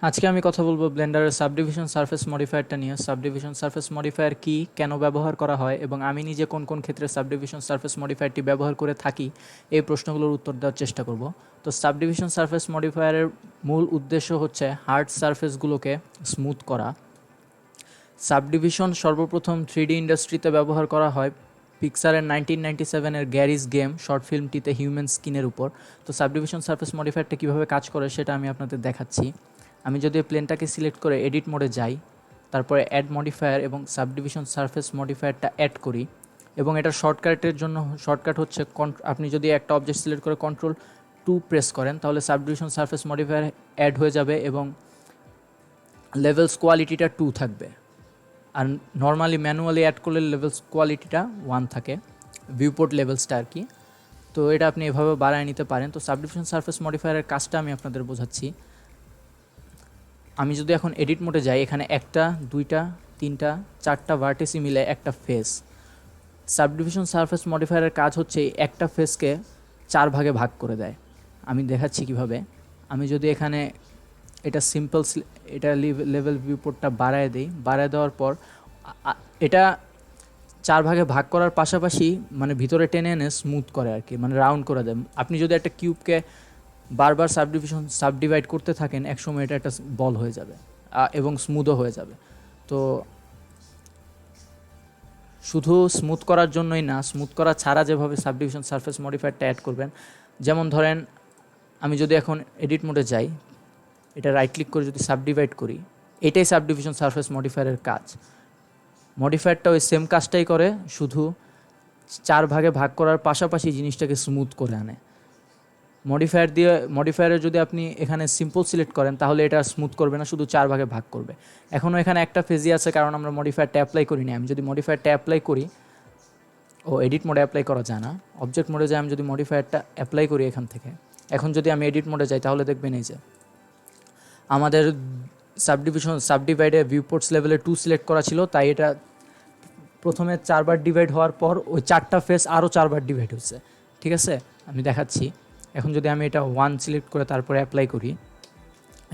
আজকে আমি কথা বলবো ব্লেন্ডারের সাবডিভিশন সারফেস মডিফায়ারটা নিয়ে। সাবডিভিশন সারফেস মডিফায়ার কি, কেন ব্যবহার করা হয় এবং আমি নিজে কোন কোন ক্ষেত্রে সাবডিভিশন সারফেস মডিফায়ারটি ব্যবহার করে থাকি, এই প্রশ্নগুলোর উত্তর দেওয়ার চেষ্টা করব। তো সাবডিভিশন সারফেস মডিফায়ারের মূল উদ্দেশ্য হচ্ছে হার্ড সারফেসগুলোকে স্মুথ করা। সাবডিভিশন সর্বপ্রথম 3D ইন্ডাস্ট্রিতে ব্যবহার করা হয় পিক্সারের 1997-এর গ্যারিজ গেম শর্ট ফিল্মটিতে হিউম্যান স্কিনের উপর। তো সাবডিভিশন সারফেস মডিফায়ারটা কীভাবে কাজ করে সেটা আমি আপনাদের দেখাচ্ছি। আমি যদি প্লেনটাকে সিলেক্ট করে এডিট মোডে যাই, তারপরে অ্যাড মডিফায়ার এবং সাবডিভিশন সারফেস মডিফায়ারটা অ্যাড করি, এবং এটার শর্টকাটের জন্য শর্টকাট হচ্ছে আপনি যদি একটা অবজেক্ট সিলেক্ট করে Ctrl+2 প্রেস করেন তাহলে সাবডিভিশন সারফেস মডিফায়ার অ্যাড হয়ে যাবে এবং লেভেলস কোয়ালিটিটা 2 থাকবে। আর নর্মালি ম্যানুয়ালি অ্যাড করলে লেভেলস কোয়ালিটিটা 1 থাকে, ভিউপোর্ট লেভেলসটা আর কি। তো এটা আপনি এভাবে বাড়ায় নিতে পারেন। তো সাবডিভিশন সারফেস মডিফায়ারের কাজটা আমি আপনাদের বোঝাচ্ছি। আমি যদি এখন এডিট মোডে যাই, এখানে একটা, দুইটা, তিনটা, চারটা ভার্টেসি মিলে একটা ফেস। সাবডিভিশন সারফেস মডিফায়ারের কাজ হচ্ছে একটা ফেসকে 4 ভাগে ভাগ করে দেয়। আমি দেখাচ্ছি কিভাবে। আমি যদি এখানে এটা এটা লেভেল ভিউপোর্টটা বাড়ায় দিই, বাড়ায় দেওয়ার পর এটা 4 ভাগে ভাগ করার পাশাপাশি মানে ভিতরে টেনে এনে স্মুথ করে আর কি, মানে রাউন্ড করে দেয়। আপনি যদি একটা কিউবকে বারবার সাবডিভাইড করতে থাকেন, একসময় এটা একটা বল হয়ে যাবে এবং স্মুথও হয়ে যাবে। তো শুধু স্মুথ করার জন্যই না, স্মুথ করা ছাড়া যেভাবে সাবডিভিশন সারফেস মডিফায়ারটা অ্যাড করবেন, যেমন ধরেন আমি যদি এখন এডিট মোডে যাই, এটা রাইট ক্লিক করে যদি সাবডিভাইড করি, এটাই সাবডিভিশন সারফেস মডিফায়ারের কাজ। মডিফায়ারটা ওই সেম কাজটাই করে, শুধু 4 ভাগে ভাগ করার পাশাপাশি জিনিসটাকে স্মুথ করে আনে। মডিফায়ারে যদি আপনি এখানে সিম্পল সিলেক্ট করেন তাহলে এটা স্মুথ করবে না, শুধু 4 ভাগে ভাগ করবে। এখনও এখানে একটা ফেজই আছে কারণ আমরা মডিফায়ারটা অ্যাপ্লাই করিনি। আমি যদি মডিফায়ারটা অ্যাপ্লাই করি, এডিট মোডে অ্যাপ্লাই করা যায় না, অবজেক্ট মোডে যাই, আমি যদি মডিফায়ারটা অ্যাপ্লাই করি এখান থেকে, এখন যদি আমি এডিট মোডে যাই তাহলে দেখবেন এই যে আমাদের সাবডিভাইডে ভিউপোর্টস লেভেলে 2 সিলেক্ট করা ছিল, তাই এটা প্রথমে 4 বার ডিভাইড হওয়ার পর ওই 4টা ফেস আরও 4 বার ডিভাইড হচ্ছে। ঠিক আছে, আমি দেখাচ্ছি। এখন যদি আমি এটা 1 সিলেক্ট করে তারপরে অ্যাপ্লাই করি,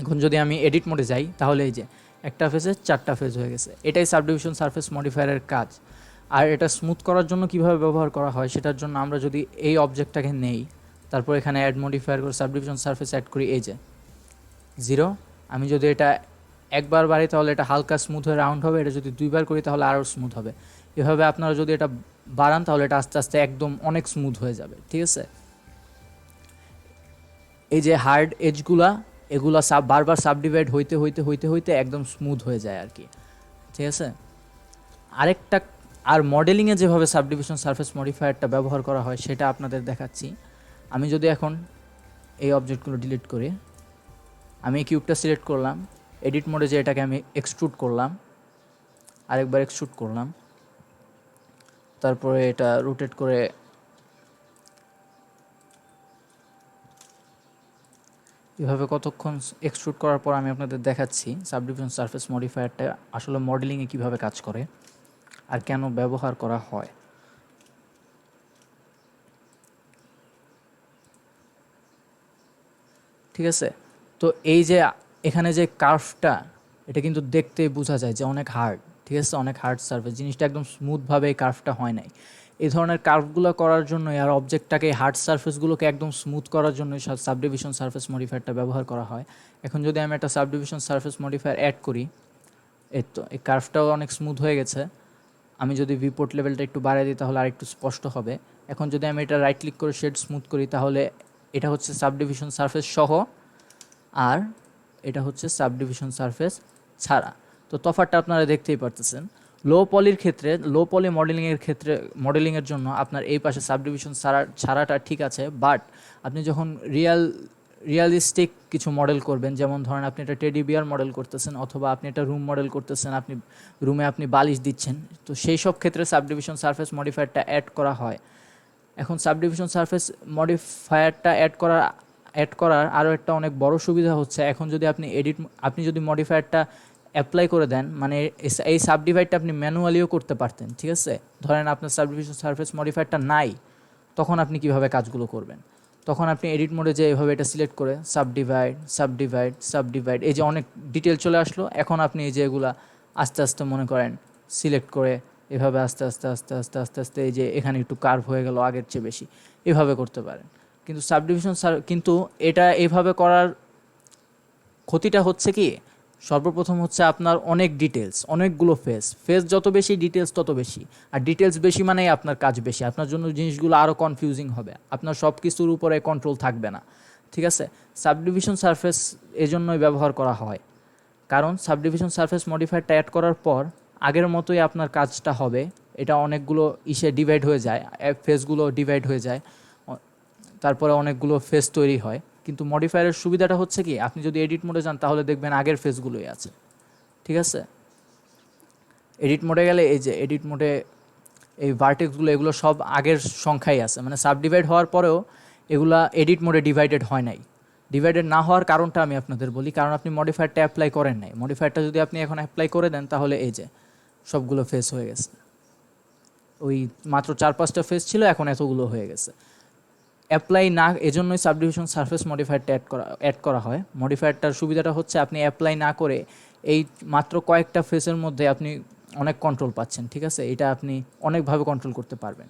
এখন যদি আমি এডিট মোডে যাই তাহলে এই যে একটা ফেসে 4টা ফেজ হয়ে গেছে। এটাই সাবডিভিশন সারফেস মডিফায়ারের কাজ। আর এটা স্মুথ করার জন্য কিভাবে ব্যবহার করা হয় সেটার জন্য আমরা যদি এই অবজেক্টটাকে নেই, তারপর এখানে অ্যাড মডিফায়ার করে সাবডিভিশন সারফেস অ্যাড করি, এই যে 0, আমি যদি এটা একবার বাড়ি তাহলে এটা হালকা স্মুথ হয়ে রাউন্ড হবে, এটা যদি 2বার করি তাহলে আরও স্মুথ হবে। এভাবে আপনারা যদি এটা বাড়ান তাহলে এটা আস্তে আস্তে একদম অনেক স্মুথ হয়ে যাবে। ঠিক আছে, এই যে হার্ড এগুলা বারবার সাবডিভাইড হইতে হইতে হইতে হইতে একদম স্মুথ হয়ে যায় আর কি। ঠিক আছে, আরেকটা আর মডেলিংয়ে যেভাবে সাবডিভিশন সারফেস মডিফায়ারটা ব্যবহার করা হয় সেটা আপনাদের দেখাচ্ছি। আমি যদি এখন এই অবজেক্টগুলো ডিলিট করি, আমি এই কিউবটা সিলেক্ট করলাম, এডিট মোডে যে এটাকে আমি এক্সট্রুড করলাম, আরেকবার এক্সট্রুড করলাম, তারপরে এটা রোটেট করে এভাবে কতক্ষণ এক্সট্রুড করার পর আমি আপনাদের দেখাচ্ছি সাবডিভিশন সারফেস মডিফায়ারটা আসলে মডেলিংয়ে কীভাবে কাজ করে আর কেন ব্যবহার করা হয়। ঠিক আছে, তো এই যে এখানে যে কার্ভটা, এটা কিন্তু দেখতেই বোঝা যায় যে অনেক হার্ড। ঠিক আছে, অনেক হার্ড সারফেস, জিনিসটা একদম স্মুথভাবে এই কার্ভটা হয় নাই। এই ধরনের কার্ভগুলো করার জন্যই আর অবজেক্টটাকে হার্ড সারফেসগুলোকে একদম স্মুথ করার জন্যই সাবডিভিশন সারফেস মডিফায়ারটা ব্যবহার করা হয়। এখন যদি আমি একটা সাবডিভিশন সারফেস মডিফায়ার অ্যাড করি, এই তো এই কার্ভটাও অনেক স্মুথ হয়ে গেছে। আমি যদি ভিউপোর্ট লেভেলটা একটু বাড়িয়ে দিই তাহলে আর একটু স্পষ্ট হবে। এখন যদি আমি এটা রাইট ক্লিক করে শেড স্মুথ করি তাহলে এটা হচ্ছে সাবডিভিশন সারফেস সহ, আর এটা হচ্ছে সাবডিভিশন সারফেস ছাড়া। তো তফাৎটা আপনারা দেখতেই পারতেছেন। লো পলি মডেলিংয়ের জন্য আপনার এই পাশে সাবডিভিশন ছাড়াটা ঠিক আছে, বাট আপনি যখন রিয়ালিস্টিক কিছু মডেল করবেন, যেমন ধরেন আপনি একটা টেডি বিয়ার মডেল করতেছেন অথবা আপনি একটা রুম মডেল করতেছেন, আপনি রুমে বালিশ দিচ্ছেন, তো সেই সব ক্ষেত্রে সাবডিভিশন সারফেস মডিফায়ারটা অ্যাড করা হয়। এখন সাবডিভিশন সারফেস মডিফায়ারটা অ্যাড করার আরও একটা অনেক বড় সুবিধা হচ্ছে, এখন যদি আপনি যদি মডিফায়ারটা অ্যাপ্লাই করে দেন, মানে এই সাবডিভাইডটা আপনি ম্যানুয়ালিও করতে পারতেন। ঠিক আছে, ধরেন আপনার সাবডিভিশন সারফেস মডিফায়ারটা নাই, তখন আপনি কিভাবে কাজগুলো করবেন। তখন আপনি এডিট মোডে যে এভাবে এটা সিলেক্ট করে সাবডিভাইড সাবডিভাইড সাবডিভাইড, এই যে অনেক ডিটেল চলে আসলো। এখন আপনি এই যে এগুলা আস্তে আস্তে মনে করেন সিলেক্ট করে এভাবে আস্তে আস্তে আস্তে আস্তে আস্তে আস্তে এই যে এখানে একটু কার্ভ হয়ে গেল আগের চেয়ে বেশি, এভাবে করতে পারেন। কিন্তু সাবডিভিশন কিন্তু এটা এইভাবে করার ক্ষতিটা হচ্ছে কি, সর্বপ্রথম হচ্ছে আপনার অনেক ডিটেলস, অনেকগুলো ফেস যত বেশি ডিটেলস তত বেশি, আর ডিটেলস বেশি মানেই আপনার কাজ বেশি, আপনার জন্য জিনিসগুলো আরও কনফিউজিং হবে, আপনার সব কিছুর উপরে কন্ট্রোল থাকবে না। ঠিক আছে, সাবডিভিশন সারফেস এজন্যই ব্যবহার করা হয়, কারণ সাবডিভিশন সারফেস মডিফায়ারটা অ্যাড করার পর আগের মতোই আপনার কাজটা হবে। এটা অনেকগুলো ডিভাইড হয়ে যায়, ফেসগুলো ডিভাইড হয়ে যায়, তারপরে অনেকগুলো ফেস তৈরি হয়। কিন্তু মডিফায়ারের সুবিধাটা হচ্ছে কি, আপনি যদি এডিট মোডে যান তাহলে দেখবেন আগের ফেসগুলোই আছে। ঠিক আছে, এডিট মোডে গেলে এই যে এডিট মোডে এই ভার্টেক্সগুলো এগুলো সব আগের সংখ্যাই আছে, মানে সাবডিভাইড হওয়ার পরেও এগুলা এডিট মোডে ডিভাইডেড হয় নাই। ডিভাইডেড না হওয়ার কারণটা আমি আপনাদের বলি, কারণ আপনি মডিফায়ারটা অ্যাপ্লাই করেন নাই। মডিফায়ারটা যদি আপনি এখন অ্যাপ্লাই করে দেন তাহলে এই যে সবগুলো ফেস হয়ে গেছে, ওই মাত্র 4-5টা ফেস ছিল, এখন এতগুলো হয়ে গেছে। অ্যাপ্লাই না, এজন্যই সাবডিভিশন সারফেস মডিফায়ারটা অ্যাড করা হয়। মডিফায়ারটার সুবিধাটা হচ্ছে আপনি অ্যাপ্লাই না করে এই মাত্র কয়েকটা ফেসের মধ্যে আপনি অনেক কন্ট্রোল পাচ্ছেন। ঠিক আছে, এটা আপনি অনেকভাবে কন্ট্রোল করতে পারবেন,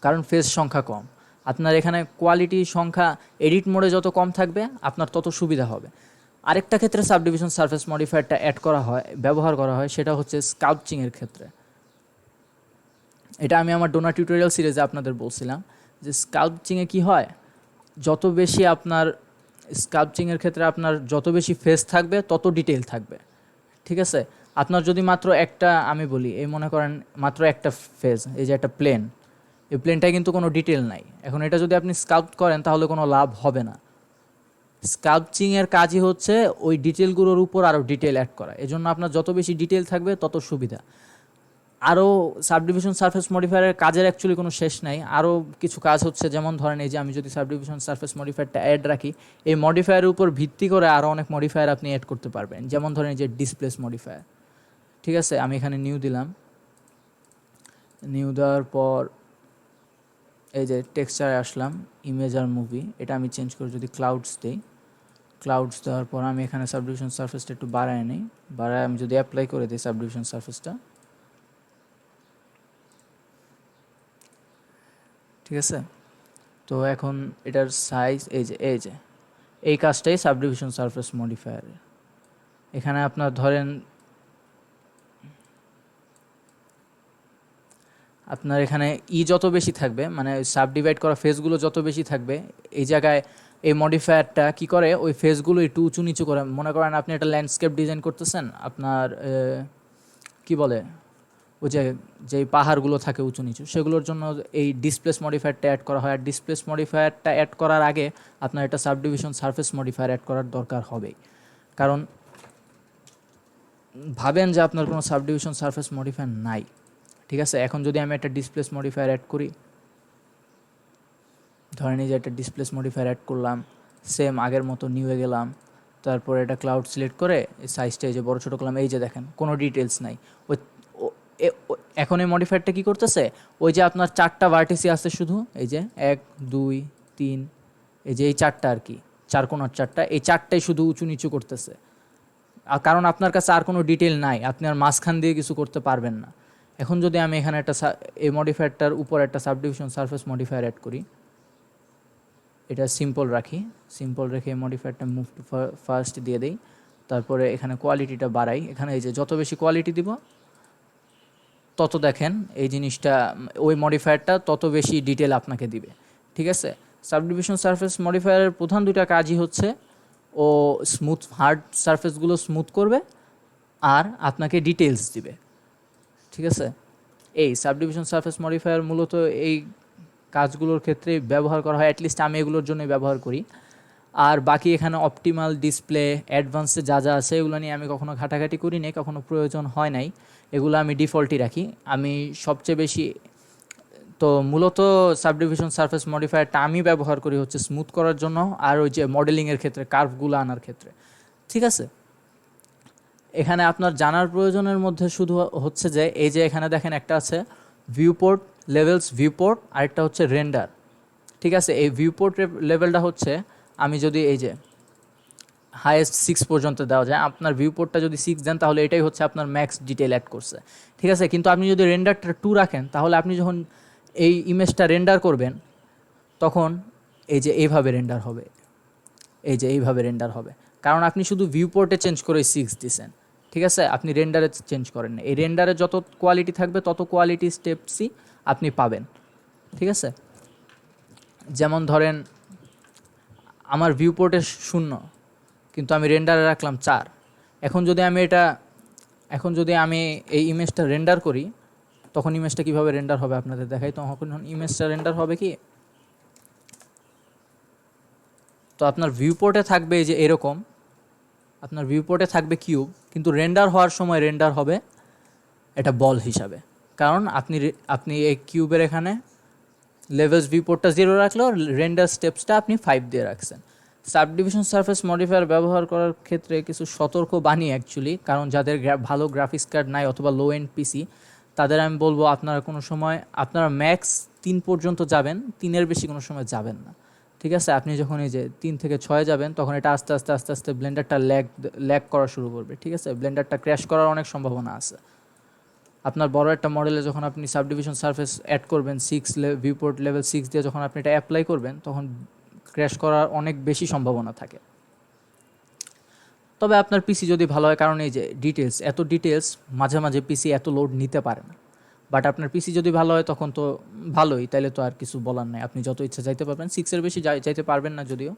কারণ ফেস সংখ্যা কম। আপনার এখানে কোয়ালিটি সংখ্যা এডিট মোডে যত কম থাকবে আপনার তত সুবিধা হবে। আরেকটা ক্ষেত্রে সাবডিভিশন সারফেস মডিফায়ারটা ব্যবহার করা হয়, সেটা হচ্ছে স্কাল্পচিংয়ের ক্ষেত্রে। এটা আমি আমার ডোনা টিউটোরিয়াল সিরিজে আপনাদের বলছিলাম যে স্কাল্পচিংয়ে কি হয়, যত বেশি আপনার স্কাল্পচিংয়ের ক্ষেত্রে আপনার যত বেশি ফেস থাকবে তত ডিটেইল থাকবে। ঠিক আছে, আপনার যদি মাত্র একটা, আমি বলি এই মনে করেন মাত্র একটা ফেস, এই যে একটা প্লেন, এই প্লেনটায় কিন্তু কোনো ডিটেল নাই। এখন এটা যদি আপনি স্কাল্প করেন তাহলে কোনো লাভ হবে না। স্কাল্পচিংয়ের কাজই হচ্ছে ওই ডিটেলগুলোর উপর আরও ডিটেল অ্যাড করা, এজন্য আপনার যত বেশি ডিটেল থাকবে তত সুবিধা। আরও সাবডিভিশন সারফেস মডিফায়ারের কাজের অ্যাকচুয়ালি কোনো শেষ নাই, আরও কিছু কাজ হচ্ছে। যেমন ধরেন এই যে আমি যদি সাবডিভিশন সারফেস মডিফায়ারটা অ্যাড রাখি, এই মডিফায়ারের উপর ভিত্তি করে আরও অনেক মডিফায়ার আপনি অ্যাড করতে পারবেন। যেমন ধরেন এই যে ডিসপ্লেস মডিফায়ার। ঠিক আছে, আমি এখানে নিউ দিলাম, নিউ দেওয়ার পর এই যে টেক্সচারে আসলাম, ইমেজ আর মুভি, এটা আমি চেঞ্জ করে যদি ক্লাউডস দিই, ক্লাউডস দেওয়ার পর আমি এখানে সাবডিভিশন সারফেসটা একটু বাড়ায় নিই, বাড়ায় আমি যদি অ্যাপ্লাই করে দিই সাবডিভিশন সারফেসটা, ঠিক আছে। তো এখন এটার সাইজ এই যে এই কাজটাই সাবডিভিশন সারফেস মডিফায়ারের। এখানে আপনার ধরেন আপনার এখানে যত বেশি থাকবে, মানে সাবডিভাইড করা ফেসগুলো যত বেশি থাকবে, এই জায়গায় এই মডিফায়ারটা কি করে, ওই ফেসগুলো একটু উঁচু নিচু করে। মনে করেন আপনি একটা ল্যান্ডস্কেপ ডিজাইন করতেছেন, আপনার কি বলে ওই যে যেই পাহাড়গুলো থাকে উঁচু নিচু, সেগুলোর জন্য এই ডিসপ্লেস মডিফায়ারটা অ্যাড করা হয়। আর ডিসপ্লেস মডিফায়ারটা অ্যাড করার আগে আপনার একটা সাবডিভিশন সারফেস মডিফায়ার অ্যাড করার দরকার হবেই, কারণ ভাবেন যে আপনার কোনো সাবডিভিশন সারফেস মডিফায়ার নাই। ঠিক আছে, এখন যদি আমি একটা ডিসপ্লেস মডিফায়ার অ্যাড করি, ধরেন এই যে একটা ডিসপ্লেস মডিফায়ার অ্যাড করলাম, সেম আগের মতো নিউয়ে গেলাম, তারপরে এটা ক্লাউড সিলেক্ট করে এই সাইজটা এই যে বড়ো ছোটো করলাম, এই যে দেখেন কোনো ডিটেলস নাই। ওই এখন এই মডিফায়ারটা কী করতেছে, ওই যে আপনার 4টা ভার্টিসি আছে শুধু, এই যে 1 2 3, এই যে এই 4টা আর কি, 4 কোণার 4টা, এই 4টাই শুধু উঁচু নিচু করতেছে। কারণ আপনার কাছে আর কোনো ডিটেল নাই, আপনি আর মাঝখান দিয়ে কিছু করতে পারবেন না। এখন যদি আমি এখানে একটা এই মডিফায়ারটার উপর একটা সাবডিভিশন সারফেস মডিফায়ার অ্যাড করি, এটা সিম্পল রাখি, সিম্পল রেখে এই মডিফায়ারটা মুভ টু ফার্স্ট দিয়ে দিই, তারপরে এখানে কোয়ালিটিটা বাড়াই। এখানে এই যে যত বেশি কোয়ালিটি দিব তত দেখেন এই জিনিসটা, ওই মডিফায়ারটা তত বেশি ডিটেল আপনাকে দিবে। ঠিক আছে, সাবডিভিশন সারফেস মডিফায়ারের প্রধান দুইটা কাজই হচ্ছে ও হার্ড সারফেসগুলো স্মুথ করবে আর আপনাকে ডিটেলস দিবে। ঠিক আছে, এই সাবডিভিশন সারফেস মডিফায়ার মূলত এই কাজগুলোর ক্ষেত্রে ব্যবহার করা হয়, অ্যাটলিস্ট আমি এগুলোর জন্যই ব্যবহার করি। আর বাকি এখানে অপটিমাল ডিসপ্লে, অ্যাডভান্সে যা যা আছে এগুলো নিয়ে আমি কখনো ঘাটাঘাটি করি নাই, কখনো প্রয়োজন হয় নাই, এগুলো আমি ডিফল্টই রাখি। আমি সবচেয়ে বেশি তো মূলত সাবডিভিশন সারফেস মডিফায়ারটা আমি ব্যবহার করি হচ্ছে স্মুথ করার জন্য, আর ওই যে মডেলিংয়ের ক্ষেত্রে কার্ভগুলো আনার ক্ষেত্রে। ঠিক আছে, এখানে আপনার জানার প্রয়োজনের মধ্যে শুধু হচ্ছে যে এই যে এখানে দেখেন একটা আছে ভিউপোর্ট লেভেলস ভিউপোর্ট, আরেকটা হচ্ছে রেন্ডার। ঠিক আছে, এই ভিউপোর্ট লেভেলটা হচ্ছে আমি যদি এই যে হাইয়েস্ট 6 পর্যন্ত দেওয়া যায়, আপনার ভিউপোর্টটা যদি 6 দেন তাহলে এটাই হচ্ছে আপনার ম্যাক্স ডিটেল অ্যাড করছে। ঠিক আছে, কিন্তু আপনি যদি রেন্ডারটা 2 রাখেন তাহলে আপনি যখন এই ইমেজটা রেন্ডার করবেন তখন এই যে এইভাবে রেন্ডার হবে, এই যে এইভাবে রেন্ডার হবে, কারণ আপনি শুধু ভিউপোর্টে চেঞ্জ করে 6 দিছেন। ঠিক আছে, আপনি রেন্ডারে চেঞ্জ করেন না। এই রেন্ডারে যত কোয়ালিটি থাকবে তত কোয়ালিটি স্টেপসই আপনি পাবেন। ঠিক আছে, যেমন ধরেন আমার ভিউপোর্টে 0 কিন্তু আমি রেন্ডারে রাখলাম 4। এখন যদি আমি এই ইমেজটা রেন্ডার করি তখন ইমেজটা কীভাবে রেন্ডার হবে আপনাদের দেখাই। তখন ইমেজটা রেন্ডার হবে কি, তো আপনার ভিউপোর্টে থাকবে এই যে এরকম, আপনার ভিউপোর্টে থাকবে কিউব, কিন্তু রেন্ডার হওয়ার সময় রেন্ডার হবে এটা বল হিসাবে, কারণ আপনি এই কিউবের এখানে লেভেলস ভিউপোর্টটা 0 রাখলেও রেন্ডার স্টেপসটা আপনি 5 দিয়ে রাখছেন। সাবডিভিশন সারফেস মডিফায়ার ব্যবহার করার ক্ষেত্রে কিছু সতর্ক বাণী অ্যাকচুয়ালি, কারণ যাদের ভালো গ্রাফিক্স কার্ড নাই অথবা লো এন্ড পিসি, তাদের আমি বলবো আপনারা কোনো সময় আপনারা ম্যাক্স 3 পর্যন্ত যাবেন, 3-এর বেশি কোনো সময় যাবেন না। ঠিক আছে, আপনি যখন এই যে 3 থেকে 6 যাবেন তখন এটা আস্তে আস্তে আস্তে আস্তে ব্লেন্ডারটা ল্যাগ করা শুরু করবে। ঠিক আছে, ব্লেন্ডারটা ক্র্যাশ করার অনেক সম্ভাবনা আছে। আপনার বড় একটা মডেলে যখন আপনি সাবডিভিশন সারফেস অ্যাড করবেন 6 ভিউপোর্ট লেভেল 6 দিয়ে যখন আপনি এটা অ্যাপ্লাই করবেন তখন ক্র্যাশ করার অনেক বেশি সম্ভাবনা থাকে। তবে আপনার পিসি যদি ভালো হয়, কারণ এই যে এত ডিটেলস মাঝে মাঝে পিসি এত লোড নিতে পারে না, বাট আপনার পিসি যদি ভালো হয় তখন তো ভালোই, তাইলে তো আর কিছু বলার নাই, আপনি যত ইচ্ছা যাইতে পারবেন। 6-এর বেশি যাইতে পারবেন না যদিও।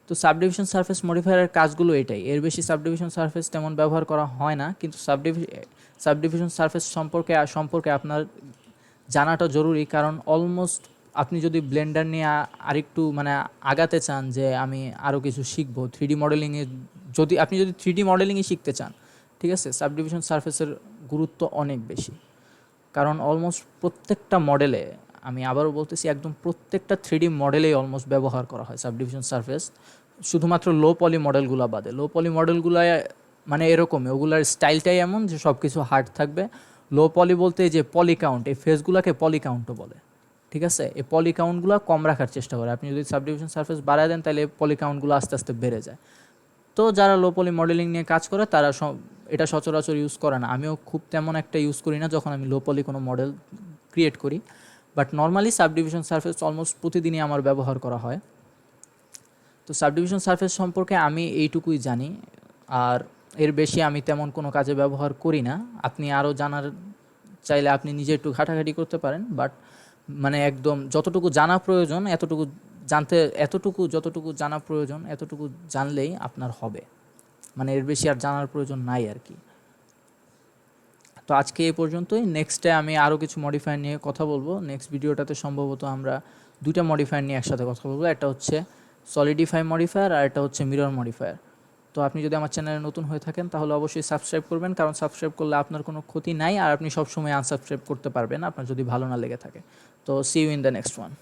তো সাবডিভিশন সারফেস মডিফায়ারের কাজগুলো এটাই, এর বেশি সাবডিভিশন সারফেস তেমন ব্যবহার করা হয় না, কিন্তু সাবডিভিশন সারফেস সম্পর্কে আপনার জানাটা জরুরি, কারণ অলমোস্ট আপনি যদি ব্লেন্ডার নিয়ে আরেকটু মানে আগাতে চান যে আমি আরও কিছু শিখবো 3D মডেলিংয়ে, যদি 3D মডেলিংই শিখতে চান, ঠিক আছে, সাবডিভিশন সারফেসের গুরুত্ব অনেক বেশি। কারণ অলমোস্ট প্রত্যেকটা মডেলে, আমি আবারও বলতেছি, একদম প্রত্যেকটা 3D মডেলেই অলমোস্ট ব্যবহার করা হয় সাবডিভিশন সারফেস, শুধুমাত্র লো পলি মডেলগুলো বাদে। লো পলি মডেলগুলোয় মানে এরকমই, ওগুলার স্টাইলটাই এমন যে সব কিছু হার্ড থাকবে। লো পলি বলতে যে পলি কাউন্ট, এই ফেসগুলোকে পলি কাউন্টও বলে। ঠিক আছে, এই পলি কাউন্টগুলো কম রাখার চেষ্টা করে। আপনি যদি সাবডিভিশন সারফেস বাড়ায় দেন তাহলে পলি কাউন্টগুলো আস্তে আস্তে বেড়ে যায়। তো যারা লো পলি মডেলিং নিয়ে কাজ করে তারা এটা সচরাচর ইউজ করে না। আমিও খুব তেমন একটা ইউজ করি না যখন আমি লো পলি কোনো মডেল ক্রিয়েট করি, but normally subdivision surface almost প্রতিদিনই আমার ব্যবহার করা হয়। তো সাবডিভিশন সারফেস সম্পর্কে আমি এইটুকুই জানি, আর এর বেশি আমি তেমন কোনো কাজে ব্যবহার করি না। আপনি আরও জানার চাইলে আপনি নিজে একটু ঘাটাঘাটি করতে পারেন, বাট মানে একদম যতটুকু জানা প্রয়োজন যতটুকু জানা প্রয়োজন এতটুকু জানলেই আপনার হবে, মানে এর বেশি আর জানার প্রয়োজন নাই আর কি। তো আজকে এই পর্যন্তই। নেক্সটে আমি আরও কিছু মডিফায়ার নিয়ে কথা বলবো। নেক্সট ভিডিওটাতে সম্ভবত আমরা 2টা মডিফায়ার নিয়ে একসাথে কথা বলবো, একটা হচ্ছে সলিডিফাই মডিফায়ার আর একটা হচ্ছে মিরর মডিফায়ার। তো আপনি যদি আমার চ্যানেলে নতুন হয়ে থাকেন তাহলে অবশ্যই সাবস্ক্রাইব করবেন, কারণ সাবস্ক্রাইব করলে আপনার কোনো ক্ষতি নাই, আর আপনি সবসময় আনসাবস্ক্রাইব করতে পারবেন আপনার যদি ভালো না লেগে থাকে। তো see you in the next one.